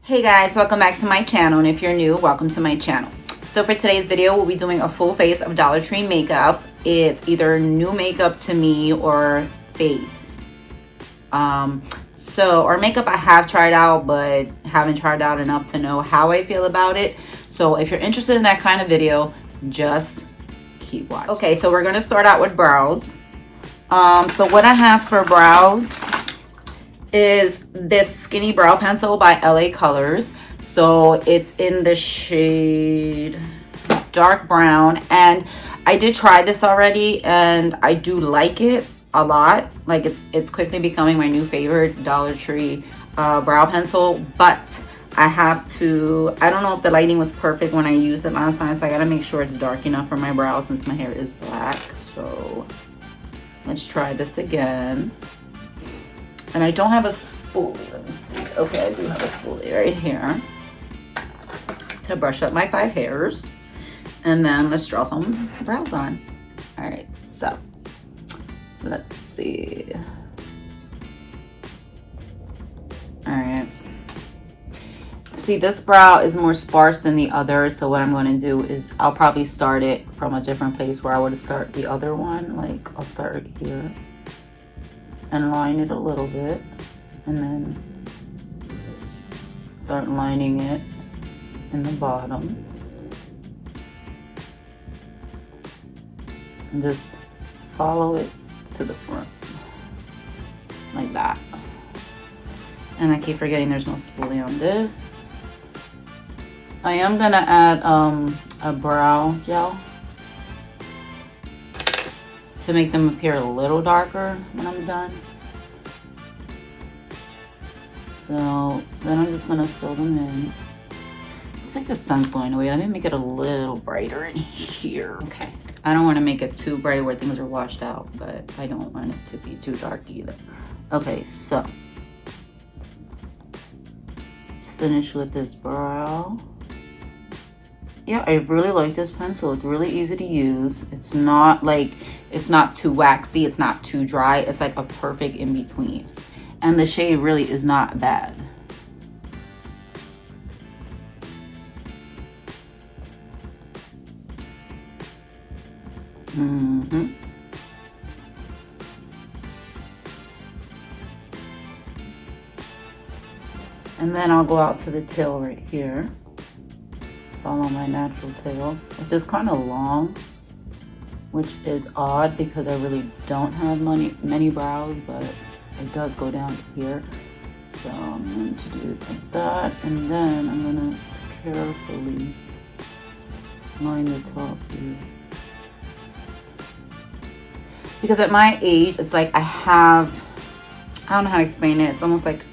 Hey guys, welcome back to my channel, and if you're new, welcome to my channel. So for today's video, we'll be doing a full face of Dollar Tree makeup. It's either new makeup to me or fades. Our makeup I have tried out, but haven't tried out enough to know how I feel about it. So if you're interested in that kind of video, just keep watching. Okay, so we're gonna start out with brows. So what I have for brows is this skinny brow pencil by LA Colors. So it's in the shade dark brown, and I did try this already and I do like it a lot. Like it's quickly becoming my new favorite Dollar Tree brow pencil, but I don't know if the lighting was perfect when I used it last time, so I gotta make sure it's dark enough for my brows since my hair is black. So let's try this again. And I don't have a spoolie. Let me see. Okay, I do have a spoolie right here to brush up my 5 hairs. And then let's draw some brows on. All right, so let's see. All right. See, this brow is more sparse than the other. So what I'm going to do is I'll probably start it from a different place where I would start the other one. Like I'll start right here and line it a little bit, and then start lining it in the bottom, and just follow it to the front like that. And I keep forgetting there's no spoolie on this. I am gonna add a brow gel to make them appear a little darker when I'm done. So then I'm just gonna fill them in. Looks like the sun's going away. Let me make it a little brighter in here. Okay, I don't want to make it too bright where things are washed out, but I don't want it to be too dark either. Okay, so let's finish with this brow. Yeah, I really like this pencil. It's really easy to use. It's not too waxy. It's not too dry. It's like a perfect in between. And the shade really is not bad. And then I'll go out to the tail right here. Follow my natural tail, which is kind of long, which is odd because I really don't have many brows, but it does go down to here. So I'm going to do it like that, and then I'm going to carefully line the top here. Because at my age, it's like I don't know how to explain it. It's almost like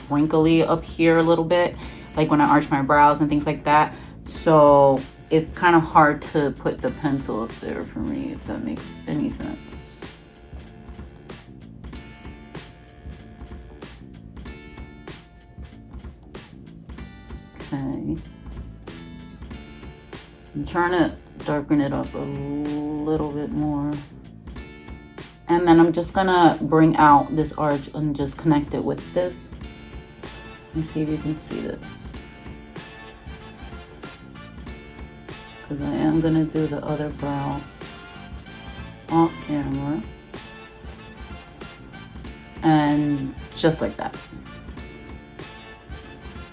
wrinkly up here a little bit, like when I arch my brows and things like that. So it's kind of hard to put the pencil up there for me, if that makes any sense. Okay. I'm trying to darken it up a little bit more. And then I'm just gonna bring out this arch and just connect it with this. Let me see if you can see this. Because I am gonna do the other brow off camera, and just like that.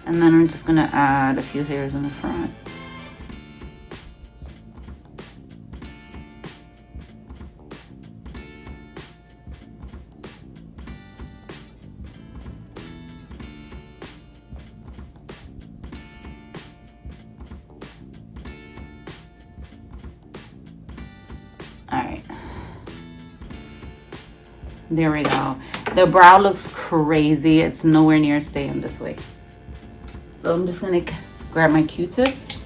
And then I'm just gonna add a few hairs in the front. All right, there we go. The brow looks crazy. It's nowhere near staying this way. So I'm just gonna grab my Q-tips,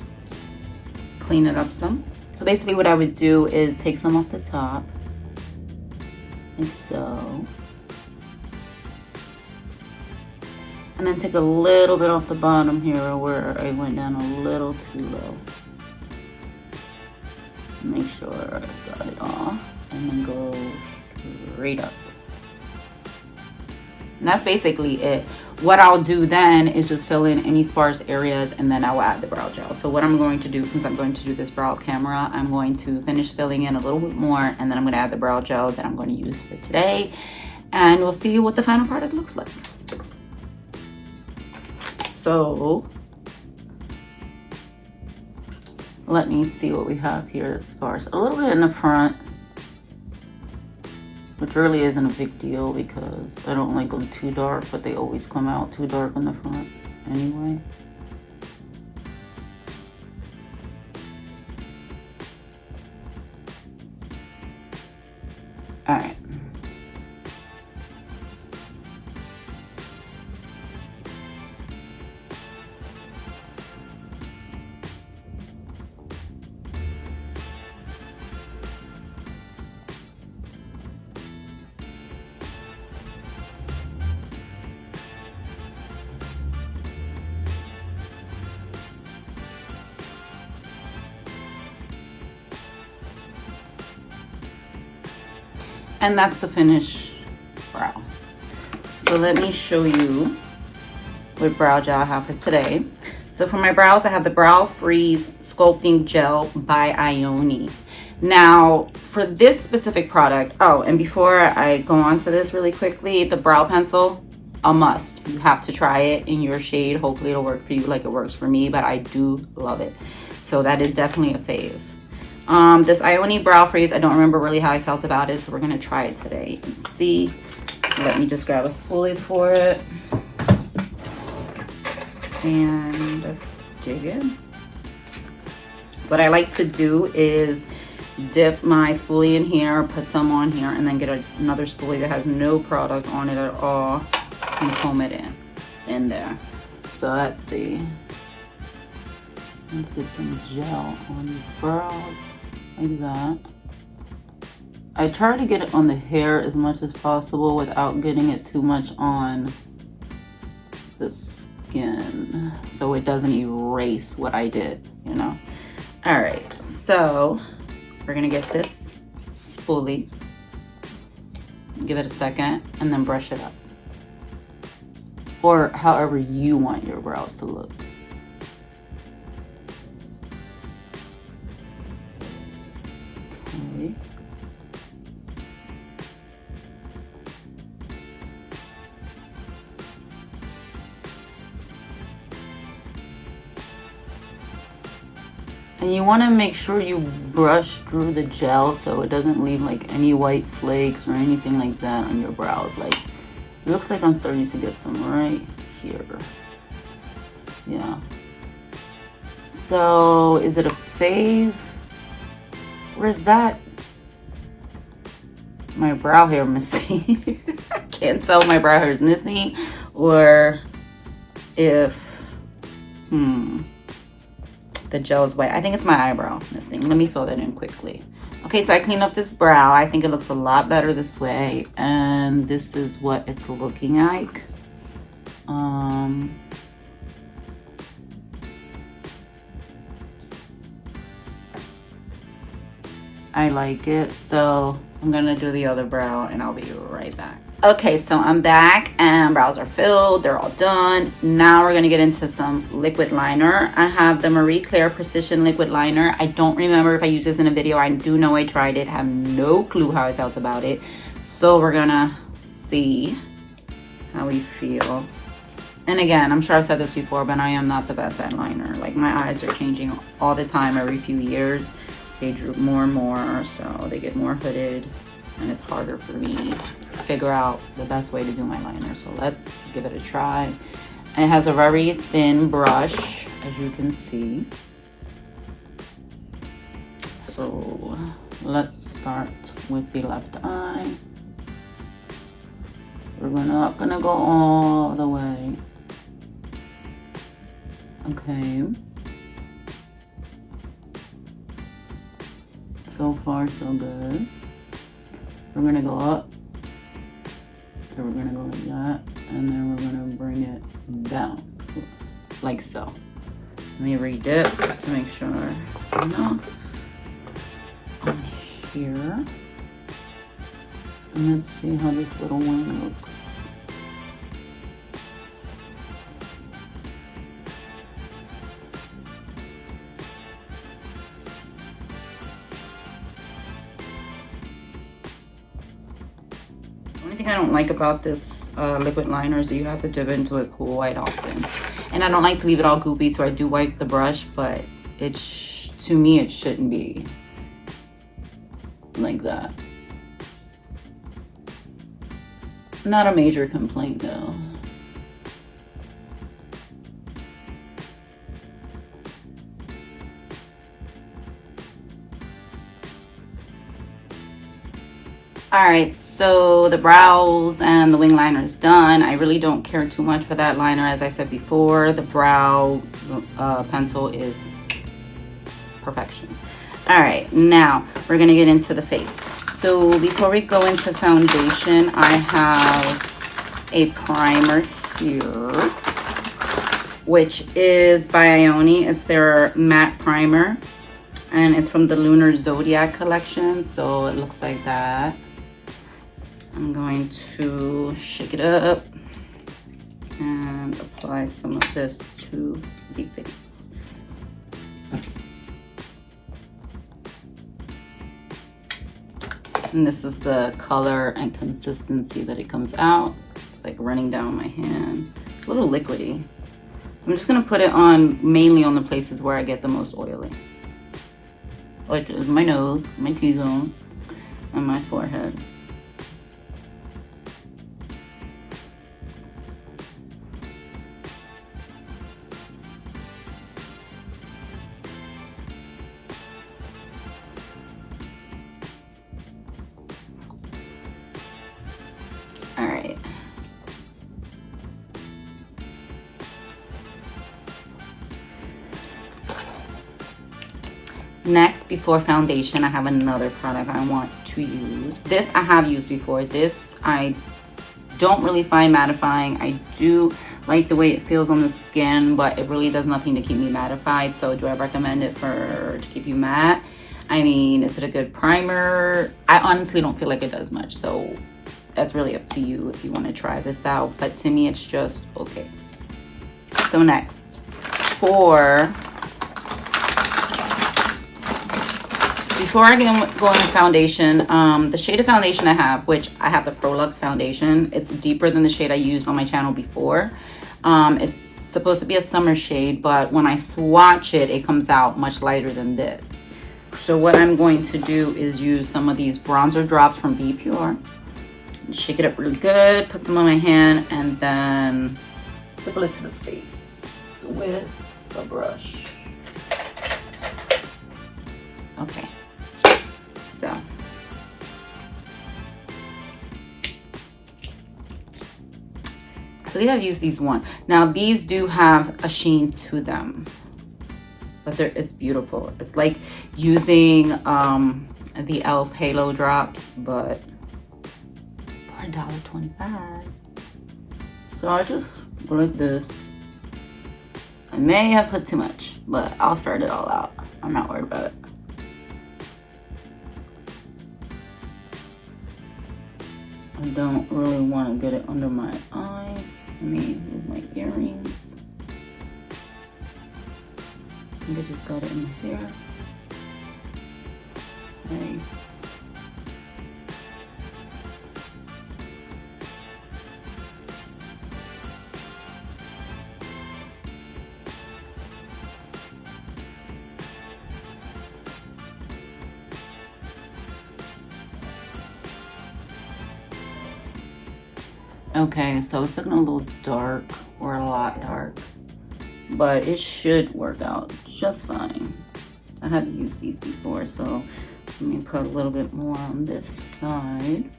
clean it up some. So basically what I would do is take some off the top, like so. And then take a little bit off the bottom here where I went down a little too low. Make sure I got it off, and then go straight up. And that's basically it. what I'll do then is just fill in any sparse areas, and then I'll add the brow gel. So what I'm going to do, since I'm going to do this brow camera, I'm going to finish filling in a little bit more, and then I'm going to add the brow gel that I'm going to use for today, and we'll see what the final product looks like. So let me see what we have here that's sparse. A little bit in the front, which really isn't a big deal because I don't like them too dark, but they always come out too dark in the front anyway. All right. And that's the finished brow. So let me show you what brow gel I have for today. So for my brows, I have the Brow Freeze Sculpting Gel by Ione. Now, for this specific product, oh, and before I go on to this really quickly, the brow pencil, a must. You have to try it in your shade. Hopefully it'll work for you like it works for me, but I do love it. So that is definitely a fave. This Ione Brow Freeze, I don't remember really how I felt about it, so we're gonna try it today and see. Let me just grab a spoolie for it. And let's dig in. What I like to do is dip my spoolie in here, put some on here, and then get another spoolie that has no product on it at all and comb it in there. So let's see. Let's get some gel on these brows. Like that. I try to get it on the hair as much as possible without getting it too much on the skin, so it doesn't erase what I did, you know. All right, so we're gonna get this spoolie, give it a second, and then brush it up, or however you want your brows to look. Okay. And you want to make sure you brush through the gel so it doesn't leave like any white flakes or anything like that on your brows. Like, it looks like I'm starting to get some right here. Yeah. So is it a fave? Where's that? My brow hair missing. I can't tell my brow hair is missing or if the gel is white. I think it's my eyebrow missing. Let me fill that in quickly. Okay, so I cleaned up this brow. I think it looks a lot better this way, and this is what it's looking like. I like it, so I'm gonna do the other brow and I'll be right back. Okay, so I'm back and brows are filled, they're all done. Now we're gonna get into some liquid liner. I have the Marie Claire Precision Liquid Liner. I don't remember if I used this in a video. I do know I tried it, have no clue how I felt about it. So we're gonna see how we feel. And again, I'm sure I've said this before, but I am not the best at liner. Like, my eyes are changing all the time, every few years. They droop more and more, so they get more hooded, and it's harder for me to figure out the best way to do my liner. So let's give it a try. And it has a very thin brush, as you can see. So let's start with the left eye. We're not gonna go all the way. Okay. So far, so good. We're gonna go up. So we're gonna go like that, and then we're gonna bring it down, like so. Let me redip just to make sure enough on here. And let's see how this little one looks. only thing I don't like about this liquid liner is that you have to dip into it quite often. And I don't like to leave it all goopy, so I do wipe the brush, but to me, it shouldn't be like that. Not a major complaint though. All right, so the brows and the wing liner is done. I really don't care too much for that liner. As I said before, the brow pencil is perfection. All right, now we're gonna get into the face. So before we go into foundation, I have a primer here, which is by Ioni. It's their matte primer, and it's from the Lunar Zodiac collection, so it looks like that. I'm going to shake it up and apply some of this to the face. And this is the color and consistency that it comes out. It's like running down my hand. It's a little liquidy. So I'm just gonna put it on mainly on the places where I get the most oily, which is my nose, my T-zone, and my forehead. All right. Next, before foundation, I have another product I want to use. This I have used before. This I don't really find mattifying. I do like the way it feels on the skin, but it really does nothing to keep me mattified. So do I recommend it to keep you matte? I mean, is it a good primer? I honestly don't feel like it does much. So that's really up to you if you want to try this out, but to me it's just okay. So next, before I go into foundation, the shade of foundation I have, which I have the Prolux foundation, it's deeper than the shade I used on my channel before. It's supposed to be a summer shade, but when I swatch it, it comes out much lighter than this. So what I'm going to do is use some of these bronzer drops from Be Pure. Shake it up really good, put some on my hand, and then stipple it to the face with a brush. Okay, so I believe I've used these once. Now these do have a sheen to them, but it's beautiful. It's like using the e.l.f. Halo drops, but $1.25. So I just go like this. I may have put too much, but I'll spread it all out. I'm not worried about it. I don't really want to get it under my eyes. Let me move my earrings. I think I just got it in here. Okay. Okay, so it's looking a little dark, or a lot dark, but it should work out just fine. I have used these before, so let me put a little bit more on this side.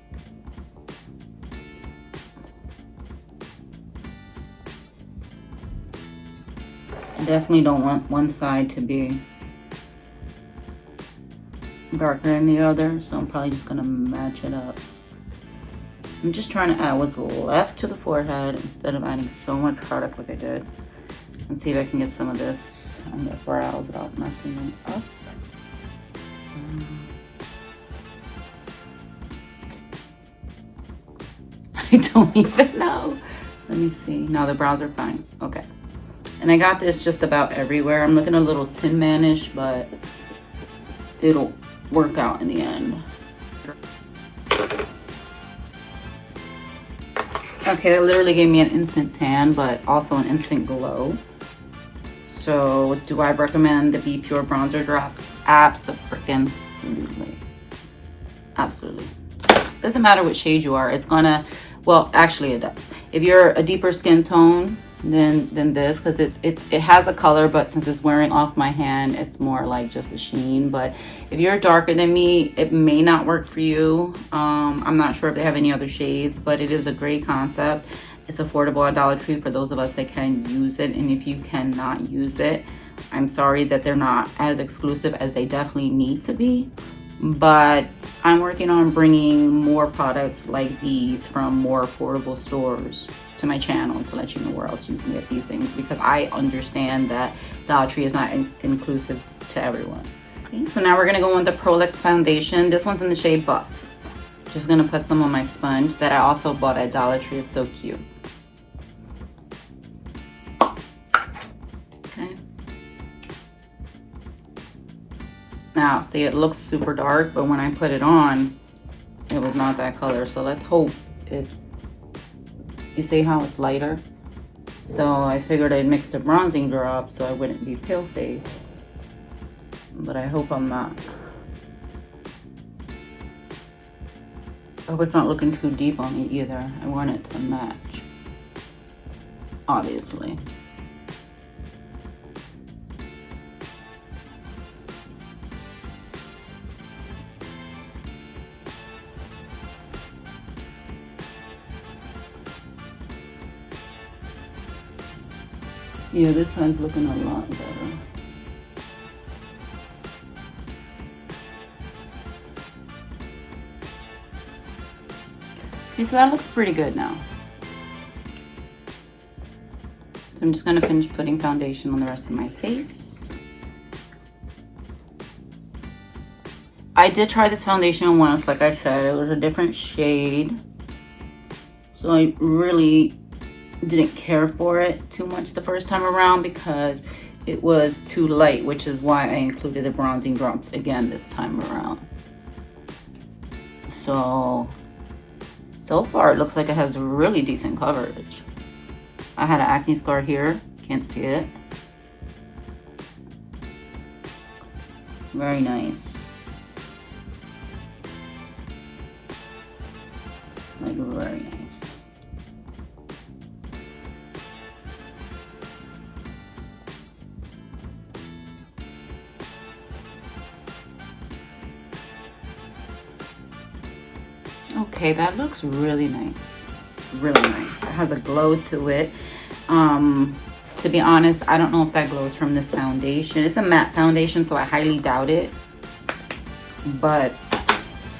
I definitely don't want one side to be darker than the other, so I'm probably just gonna match it up. I'm just trying to add what's left to the forehead instead of adding so much product like I did. And see if I can get some of this on the brows without messing them up. I don't even know. Let me see. No, the brows are fine. Okay. And I got this just about everywhere. I'm looking a little Tin Man-ish, but it'll work out in the end. Okay, that literally gave me an instant tan, but also an instant glow. So do I recommend the Be Pure bronzer drops? Absolutely. Absolutely. Doesn't matter what shade you are. It's gonna, well, actually it does. If you're a deeper skin tone than this, because it has a color, but since it's wearing off my hand, it's more like just a sheen. But if you're darker than me, it may not work for you. I'm not sure if they have any other shades, but it is a great concept. It's affordable at Dollar Tree for those of us that can use it. And if you cannot use it, I'm sorry that they're not as exclusive as they definitely need to be. But I'm working on bringing more products like these from more affordable stores to my channel to let you know where else you can get these things, because I understand that Dollar Tree is not inclusive to everyone. Okay, so now we're gonna go on the Prolux foundation. This one's in the shade Buff. Just gonna put some on my sponge that I also bought at Dollar Tree. It's so cute. Okay. Now, see, it looks super dark, but when I put it on, it was not that color. So let's hope it, you see how it's lighter? So I figured I'd mix the bronzing drop so I wouldn't be pale face. But I hope I'm not. I hope it's not looking too deep on me either. I want it to match, obviously. Yeah, this side's looking a lot better. Okay, so that looks pretty good now. So I'm just gonna finish putting foundation on the rest of my face. I did try this foundation once, like I said, it was a different shade. So I really didn't care for it too much the first time around because it was too light, which is why I included the bronzing drops again this time around. So far it looks like it has really decent coverage. I had an acne scar here, can't see it. Very nice. Like very nice. Okay, that looks really nice. Really nice. It has a glow to it. To be honest, I don't know if that glows from this foundation. It's a matte foundation, so I highly doubt it. But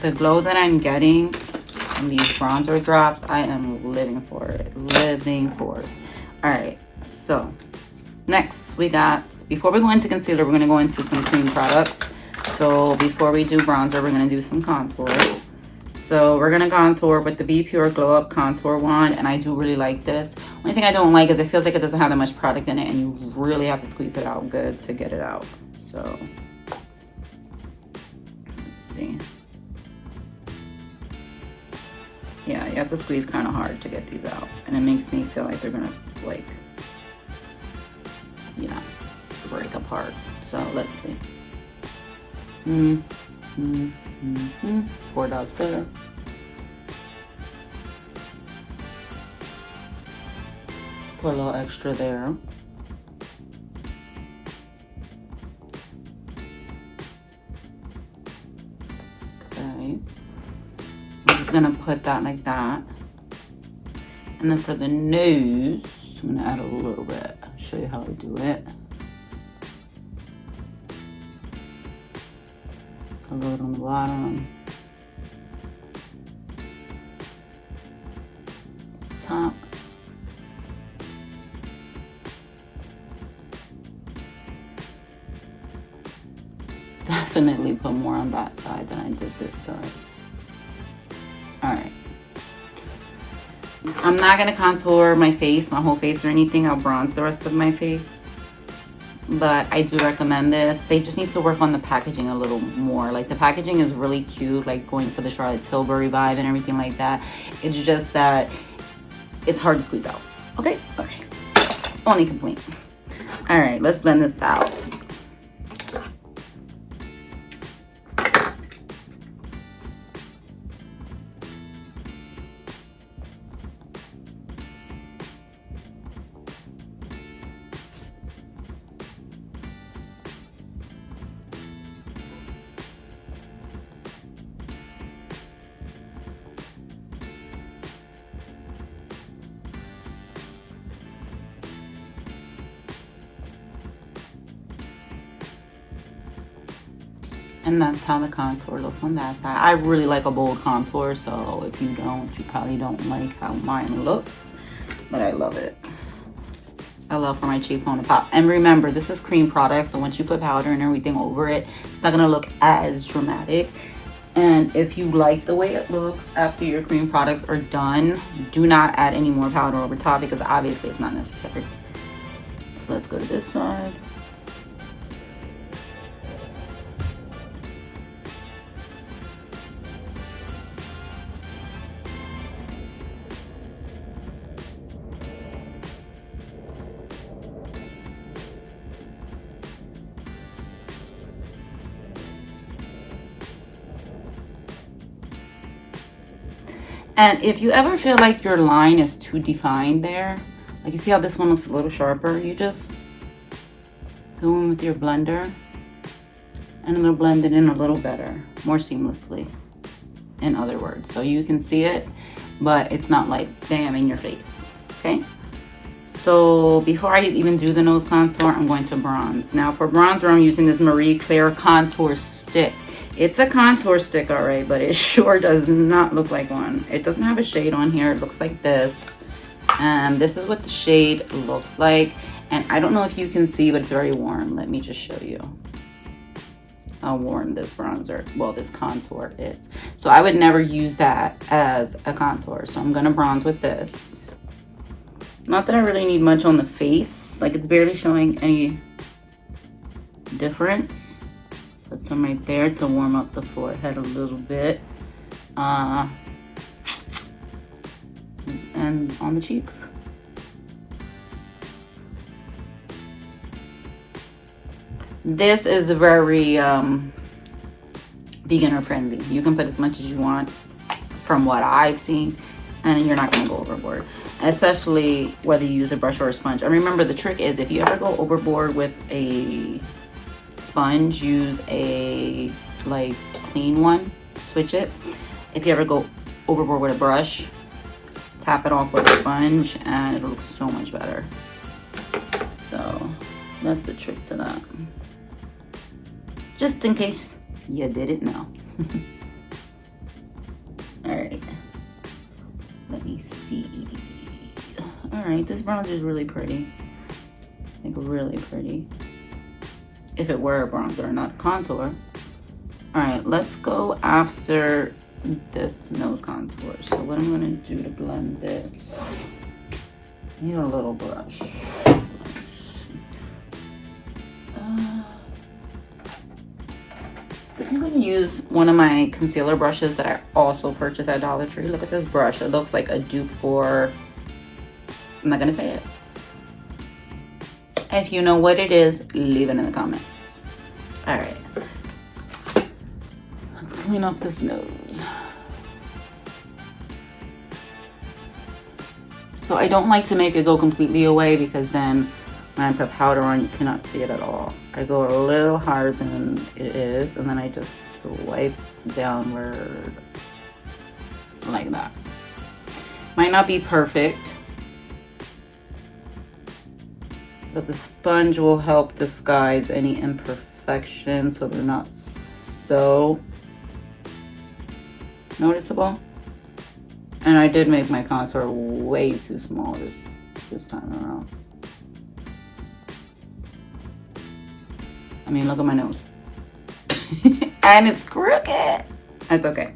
the glow that I'm getting from these bronzer drops, I am living for it. Living for it. Alright, so next we got, before we go into concealer, we're going to go into some cream products. So before we do bronzer, we're going to do some contour. So we're gonna contour with the Be Pure Glow Up Contour Wand, and I do really like this. Only thing I don't like is it feels like it doesn't have that much product in it, and you really have to squeeze it out good to get it out. So let's see. Yeah, you have to squeeze kind of hard to get these out, and it makes me feel like they're gonna like, yeah, break apart. So let's see. Pour dots there. Pour a little extra there. Okay. I'm just gonna put that like that. And then for the nose, I'm gonna add a little bit. I'll show you how I do it. A little on the bottom, top, definitely put more on that side than I did this side. All right, I'm not gonna contour my face, my whole face or anything. I'll bronze the rest of my face. But I do recommend this. They just need to work on the packaging a little more. Like the packaging is really cute, like going for the Charlotte Tilbury vibe and everything like that. It's just that it's hard to squeeze out. Okay, okay. Only complaint. All right, let's blend this out. And that's how the contour looks on that side. I really like a bold contour, so if you don't, you probably don't like how mine looks. But I love it. I love for my cheekbone to pop. And remember, this is cream product, so once you put powder and everything over it, it's not gonna look as dramatic. And if you like the way it looks after your cream products are done, do not add any more powder over top because obviously it's not necessary. So let's go to this side. And if you ever feel like your line is too defined there, like you see how this one looks a little sharper, you just go in with your blender and it'll blend it in a little better, more seamlessly, in other words. So you can see it, but it's not like bam in your face, okay? So before I even do the nose contour, I'm going to bronze. Now for bronzer, I'm using this Marie Claire contour stick. It's a contour stick, all right, but it sure does not look like one. It doesn't have a shade on here. It looks like this. This is what the shade looks like. And I don't know if you can see, but it's very warm. Let me just show you how warm this bronzer, well, this contour is. So I would never use that as a contour. So I'm gonna bronze with this. Not that I really need much on the face. Like, it's barely showing any difference. Put some right there to warm up the forehead a little bit. And on the cheeks. This is very beginner friendly. You can put as much as you want from what I've seen, and you're not gonna go overboard, especially whether you use a brush or a sponge. And remember, the trick is if you ever go overboard with a sponge, use a like clean one, switch it. If you ever go overboard with a brush, tap it off with a sponge and it'll look so much better. So that's the trick to that, just in case you didn't know. All right, let me see. All right, this bronzer is really pretty, like really pretty. If it were a bronzer, not contour. All right, let's go after this nose contour. So what I'm gonna do to blend this, I need a little brush. I'm gonna use one of my concealer brushes that I also purchased at Dollar Tree. Look at this brush. It looks like a dupe for, I'm not gonna say it. If you know what it is, leave it in the comments. All right, let's clean up this nose. So I don't like to make it go completely away because then when I put powder on, you cannot see it at all. I go a little harder than it is, and then I just swipe downward like that. Might not be perfect, but the sponge will help disguise any imperfections so they're not so noticeable. And I did make my contour way too small this time around. I mean, look at my nose. And it's crooked. That's okay.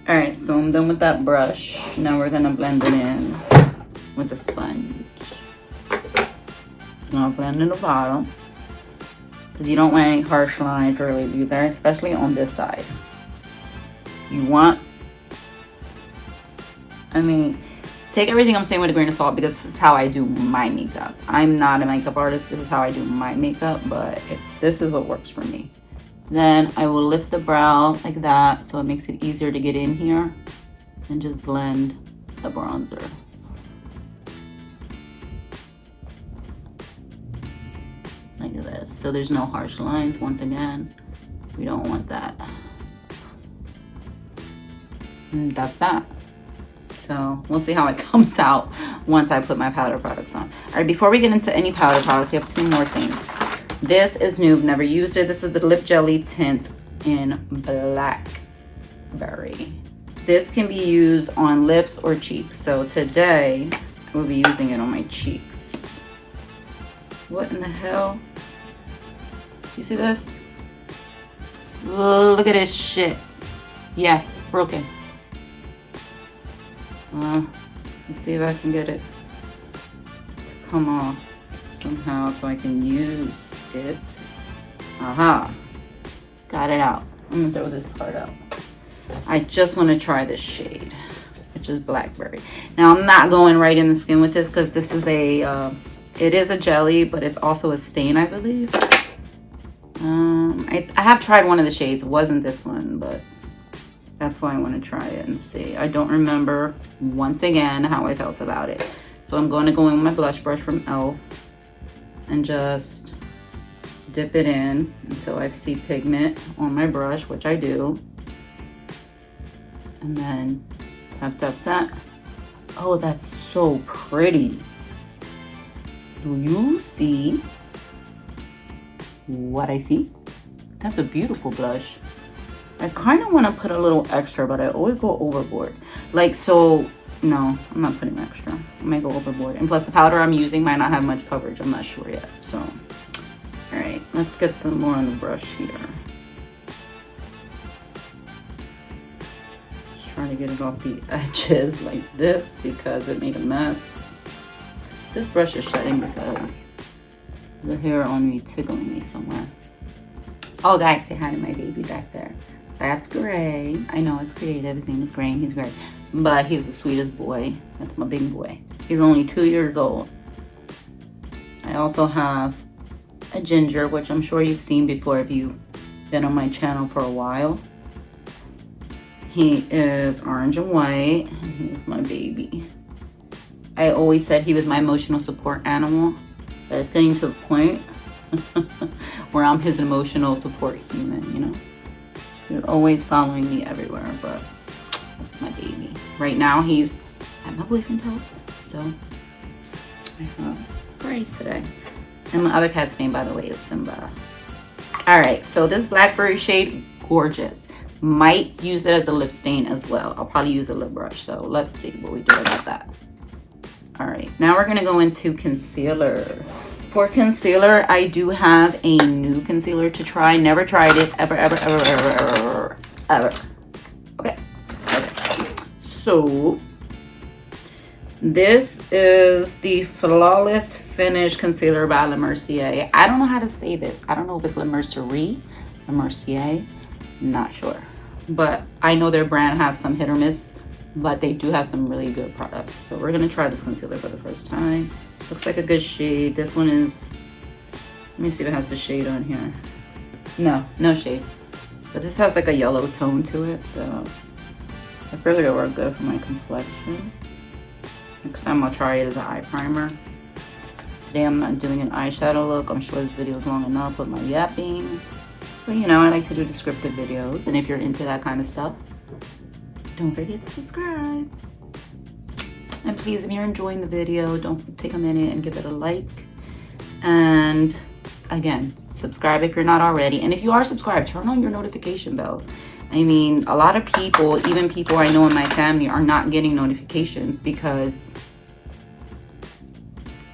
All right, so I'm done with that brush. Now we're gonna blend it in with the sponge. I'll blend in the bottom because you don't want any harsh lines really either, especially on this side. You want, I mean, take everything I'm saying with a grain of salt because this is how I do my makeup. I'm not a makeup artist. This is how I do my makeup, but this is what works for me. Then I will lift the brow like that so it makes it easier to get in here and just blend the bronzer. Like this. So there's no harsh lines. Once again, we don't want that. And that's that. So we'll see how it comes out once I put my powder products on. All right, before we get into any powder products, we have 2 more things. This is new, I've never used it. This is the Lip Jelly Tint in Blackberry. This can be used on lips or cheeks. So today, I will be using it on my cheeks. What in the hell? You see this? Look at this shit. Yeah, broken. Let's see if I can get it to come off somehow so I can use it. Aha. Got it out. I'm gonna throw this card out. I just want to try this shade, which is Blackberry. Now I'm not going right in the skin with this because this is a, it is a jelly, but it's also a stain, I believe. I have tried one of the shades. It wasn't this one, but that's why I want to try it and see. I don't remember, once again, how I felt about it. So I'm going to go in with my blush brush from e.l.f. and just dip it in until I see pigment on my brush, which I do. And then tap, tap, tap. Oh, that's so pretty. Do you see what I see? That's a beautiful blush. I kind of want to put a little extra, but I always go overboard. Like, so, no, I'm not putting extra. I might go overboard. And plus, the powder I'm using might not have much coverage. I'm not sure yet. So, all right, let's get some more on the brush here. Just trying to get it off the edges like this because it made a mess. This brush is shedding because the hair on me tickling me somewhere. Oh, guys, say hi to my baby back there. That's Gray. I know it's creative. His name is Gray and he's great. But he's the sweetest boy. That's my big boy. He's only 2 years old. I also have a ginger, which I'm sure you've seen before if you've been on my channel for a while. He is orange and white. He's my baby. I always said he was my emotional support animal. But it's getting to the point where I'm his emotional support human, you know? You're always following me everywhere, but that's my baby. Right now, he's at my boyfriend's house, so I have Gray today. And my other cat's name, by the way, is Simba. All right, so this Blackberry shade, gorgeous. Might use it as a lip stain as well. I'll probably use a lip brush, so let's see what we do about that. All right, now we're gonna go into concealer. For concealer, I do have a new concealer to try. Never tried it, ever. Okay. So, this is the Flawless Finish Concealer by Le Mercier. I don't know how to say this. I don't know if it's Le Mercier, not sure. But I know their brand has some hit or miss, but they do have some really good products. So we're gonna try this concealer for the first time. Looks like a good shade. This one is, let me see if it has the shade on here. No shade. But this has like a yellow tone to it, so I figured it worked good for my complexion. Next time I'll try it as an eye primer. Today I'm not doing an eyeshadow look. I'm sure this video is long enough with my yapping. But you know, I like to do descriptive videos. And if you're into that kind of stuff, don't forget to subscribe. And please, if you're enjoying the video, don't take a minute and give it a like. And again, subscribe if you're not already. And if you are subscribed, turn on your notification bell. I mean, a lot of people, even people I know in my family, are not getting notifications because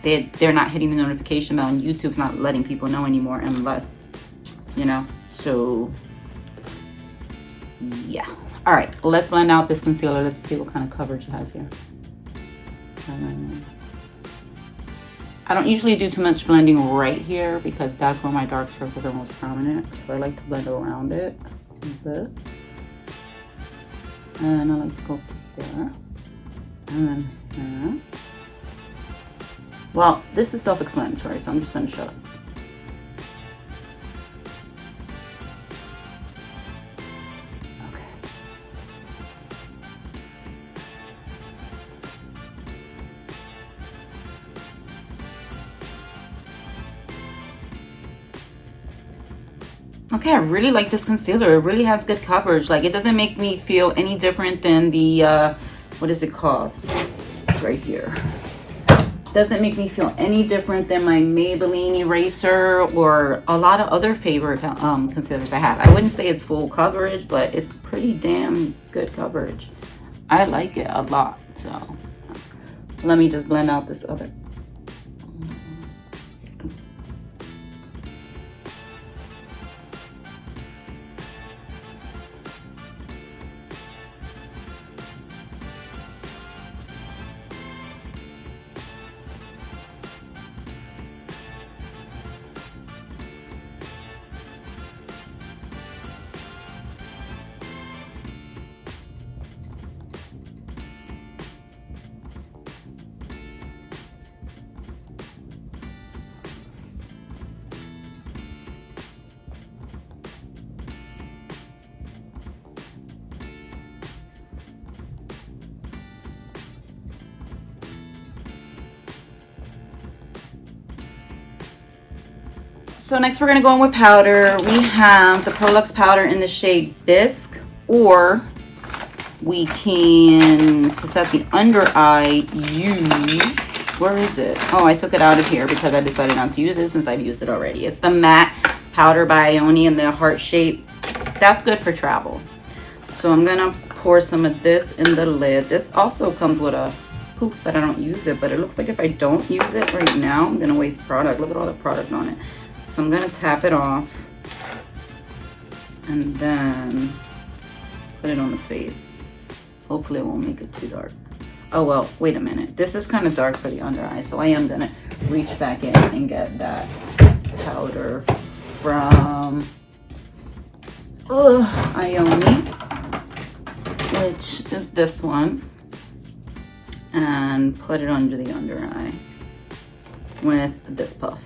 they're not hitting the notification bell, and YouTube's not letting people know anymore unless, you know. So, yeah. All right, let's blend out this concealer. Let's see what kind of coverage it has here. I don't usually do too much blending right here because that's where my dark circles are most prominent. So I like to blend around it like this. And I like to go to there. And then Well, this is self-explanatory, so I'm just gonna shut up. Okay, I really like this concealer. It really has good coverage. Like, it doesn't make me feel any different than the, what is it called? It's right here. Doesn't make me feel any different than my Maybelline eraser or a lot of other favorite concealers I have. I wouldn't say it's full coverage, but it's pretty damn good coverage. I like it a lot. So let me just blend out this other. So next we're going to go in with powder. We have the Prolux powder in the shade Bisque, or we can, to set the under eye, use, where is it? Oh, I took it out of here because I decided not to use it since I've used it already. It's the matte powder by Ioni in the heart shape. That's good for travel. So I'm going to pour some of this in the lid. This also comes with a poof, but I don't use it. But it looks like if I don't use it right now, I'm going to waste product. Look at all the product on it. So I'm going to tap it off and then put it on the face. Hopefully it won't make it too dark. Oh, well, wait a minute. This is kind of dark for the under eye, so I am going to reach back in and get that powder from Ioni, which is this one, and put it under the under eye with this puff.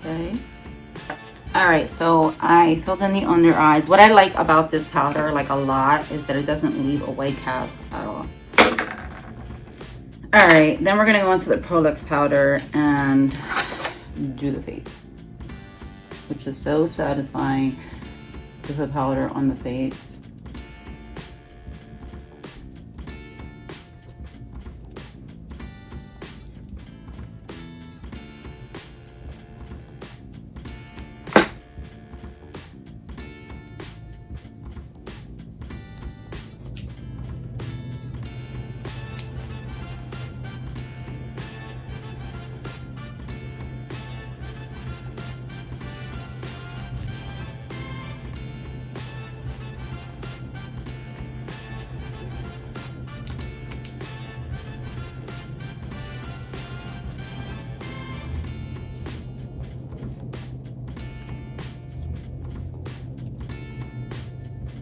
Okay. All right, so I filled in the under eyes. What I like about this powder, like a lot, is that it doesn't leave a white cast at all. All right, then we're gonna go into the Prolux powder and do the face, which is so satisfying to put powder on the face.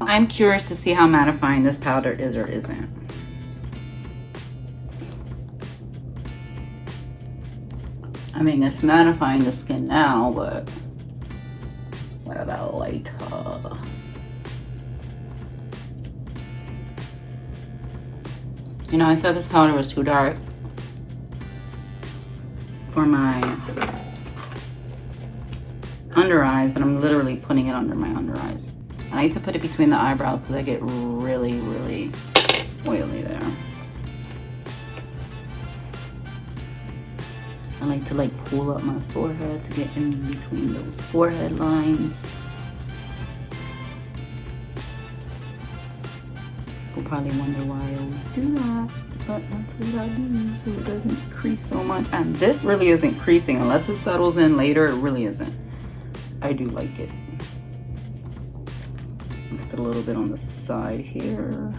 I'm curious to see how mattifying this powder is or isn't. I mean, it's mattifying the skin now, but what about later? You know, I said this powder was too dark for my under eyes, but I'm literally putting it under my under eyes. I like to put it between the eyebrows because I get really, really oily there. I like to like pull up my forehead to get in between those forehead lines. You'll probably wonder why I always do that, but that's what I do so it doesn't crease so much. And this really isn't creasing unless it settles in later. It really isn't. I do like it. Just a little bit on the side here.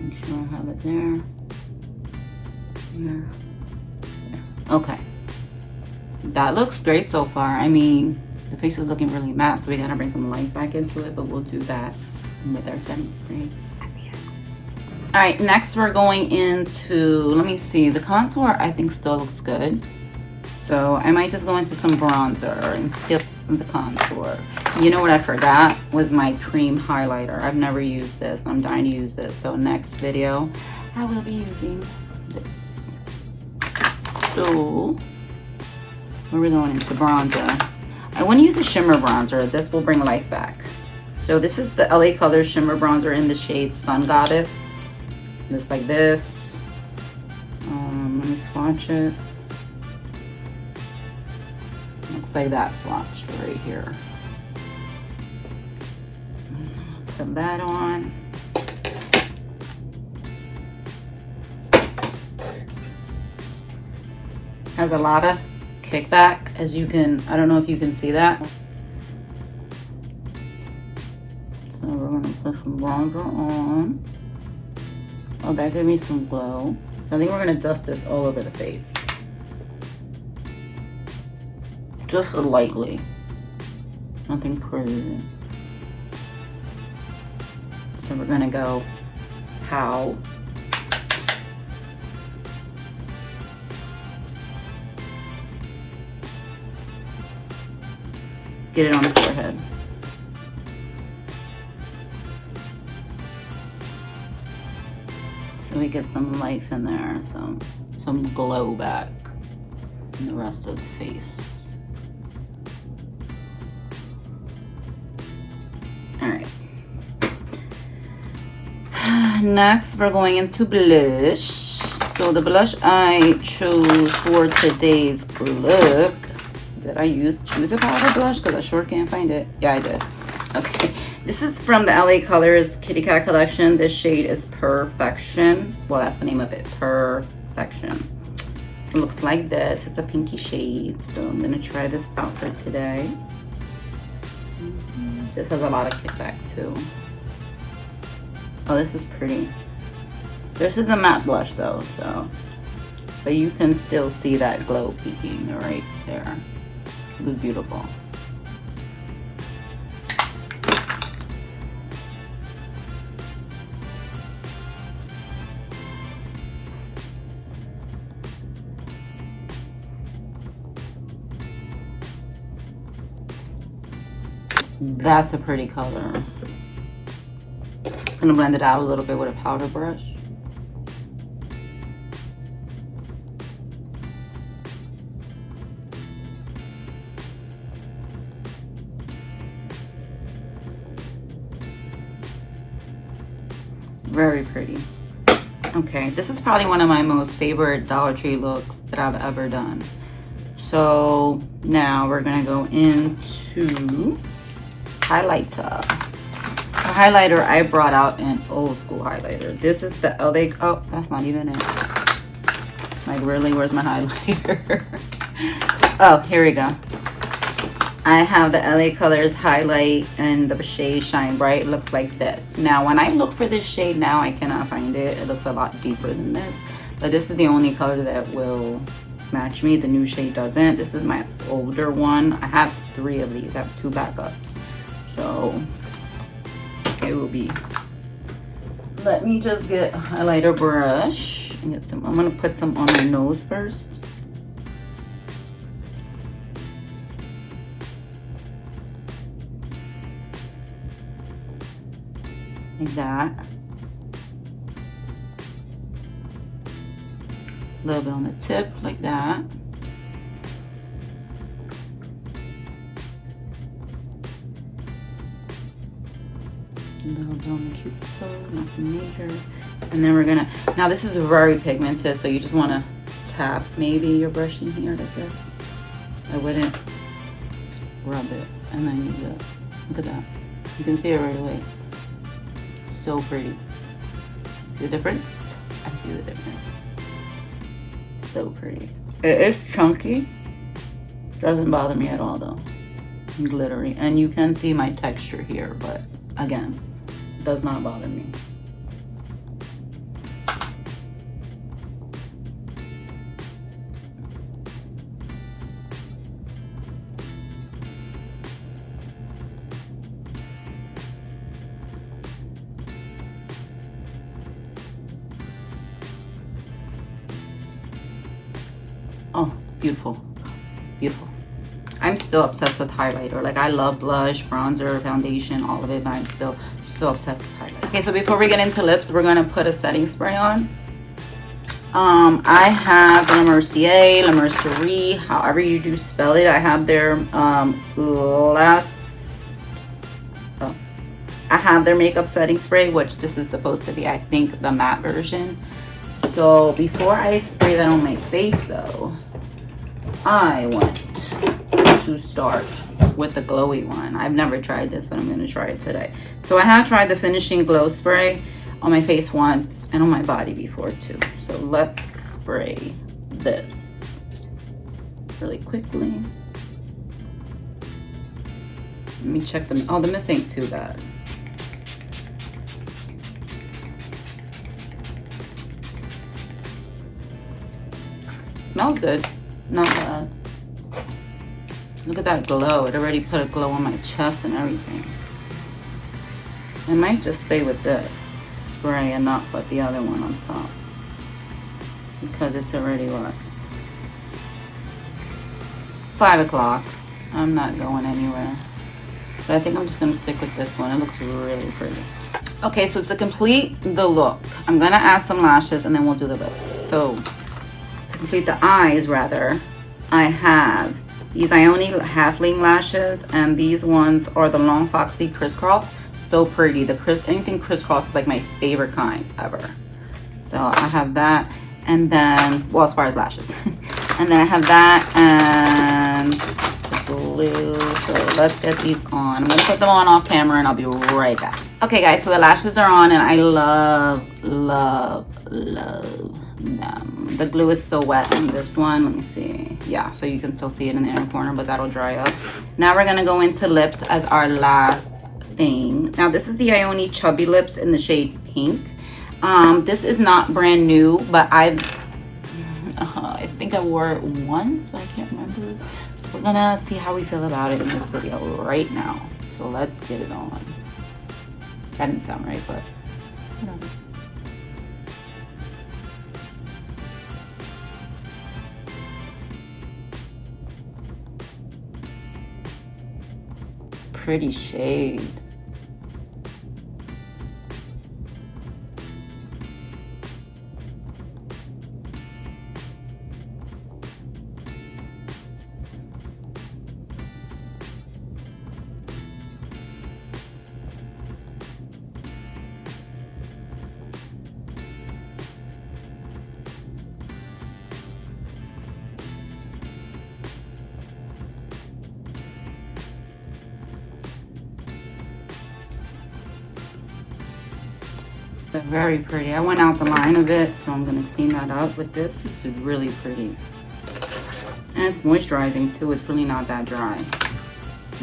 Make sure I have it there. There. Okay. That looks great so far. I mean, the face is looking really matte, so we gotta bring some light back into it, but we'll do that with our setting spray at the end. All right, next we're going into, let me see, the contour I think still looks good. So I might just go into some bronzer and skip the contour. You know what I forgot was my cream highlighter. I've never used this. I'm dying to use this. So next video, I will be using this. So we're going into bronzer. I want to use a shimmer bronzer. This will bring life back. So this is the LA Colors shimmer bronzer in the shade Sun Goddess. Just like this. Let me swatch it. Looks like that swatched right here. Put that on. Has a lot of kickback, as you can, I don't know if you can see that. So we're gonna put some bronzer on. Oh, that gave me some glow. So I think we're gonna dust this all over the face. Just lightly, nothing crazy. So we're gonna go pow. Get it on the forehead. So we get some life in there, some glow back in the rest of the face. All right. Next, we're going into blush. So the blush I chose for today's look. Did I choose a powder blush? Because I sure can't find it. Yeah, I did. Okay. This is from the LA Colors Kitty Cat collection. This shade is Perfection. Well, that's the name of it. Perfection. It looks like this. It's a pinky shade. So I'm going to try this out for today. This has a lot of kickback too. Oh, this is pretty. This is a matte blush though, so. But you can still see that glow peeking right there. It looks beautiful. That's a pretty color. Just gonna blend it out a little bit with a powder brush. Very pretty. Okay, this is probably one of my most favorite Dollar Tree looks that I've ever done. So now we're gonna go into highlighter. The highlighter I brought out an old school highlighter. This is the LA, oh, that's not even it. Like really, where's my highlighter? Oh, here we go. I have the LA Colors highlight and the shade Shine Bright. It looks like this. Now, when I look for this shade now, I cannot find it. It looks a lot deeper than this, but this is the only color that will match me. The new shade doesn't. This is my older one. I have 3 of these. I have 2 backups. So it will be, let me just get a highlighter brush and get some, I'm gonna put some on my nose first. Like that. A little bit on the tip, like that. A little bit on the cuticle, nothing major. And then we're gonna, now this is very pigmented, so you just wanna tap maybe your brush in here like this. I wouldn't rub it. And then you just, look at that. You can see it right away. So pretty. See the difference? I see the difference. So pretty. It is chunky. Doesn't bother me at all though. Glittery. And you can see my texture here, but again, does not bother me. Oh, beautiful, beautiful. I'm still obsessed with highlighter. Like I love blush, bronzer, foundation, all of it, but I'm still so obsessed with highlighter. Okay, so before we get into lips, we're gonna put a setting spray on. I have La Mercier, La Mercerie, however you do spell it. I have their I have their makeup setting spray, which this is supposed to be, I think, the matte version. So before I spray that on my face though, I want to start with the glowy one. I've never tried this, but I'm gonna try it today. So I have tried the finishing glow spray on my face once and on my body before too. So let's spray this really quickly. Let me check them. Oh, the mist ain't too bad. Smells good, not bad. Look at that glow. It already put a glow on my chest and everything. I might just stay with this spray and not put the other one on top, because it's already what? 5 o'clock. I'm not going anywhere. So I think I'm just gonna stick with this one. It looks really pretty. Okay, so to complete the look, I'm gonna add some lashes and then we'll do the lips. So to complete the eyes rather, I have these Ione halfling lashes, and these ones are the Long Foxy Crisscross. So pretty. Anything crisscross is like my favorite kind ever. So I have that, and then, well, as far as lashes. And then I have that and the blue. So let's get these on. I'm gonna put them on off camera and I'll be right back. Okay guys, so the lashes are on and I love, love, love them. The glue is still wet on this one. Let me see. Yeah, so you can still see it in the inner corner, but that'll dry up. Now we're gonna go into lips as our last thing. Now this is the Ione Chubby Lips in the shade Pink. This is not brand new, but I think I wore it once, but I can't remember. So we're gonna see how we feel about it in this video right now. So let's get it on. That didn't sound right, but whatever. Pretty shade. They're very pretty. I went out the line of it, so I'm gonna clean that up with this. This is really pretty. And it's moisturizing too. It's really not that dry.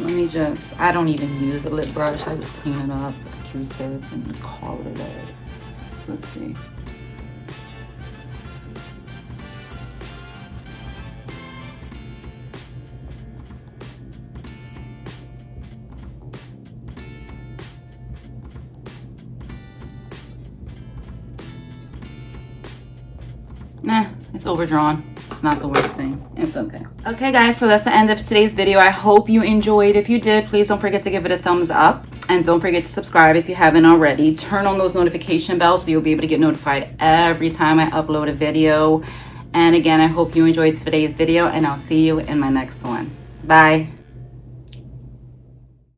Let me just, I don't even use a lip brush. I just clean it up with a Q-tip and call it a day. Let's see. Nah, it's overdrawn. It's not the worst thing. It's okay. Okay guys, so that's the end of today's video. I hope you enjoyed. If you did, please don't forget to give it a thumbs up. And don't forget to subscribe if you haven't already. Turn on those notification bells so you'll be able to get notified every time I upload a video. And again, I hope you enjoyed today's video and I'll see you in my next one. Bye.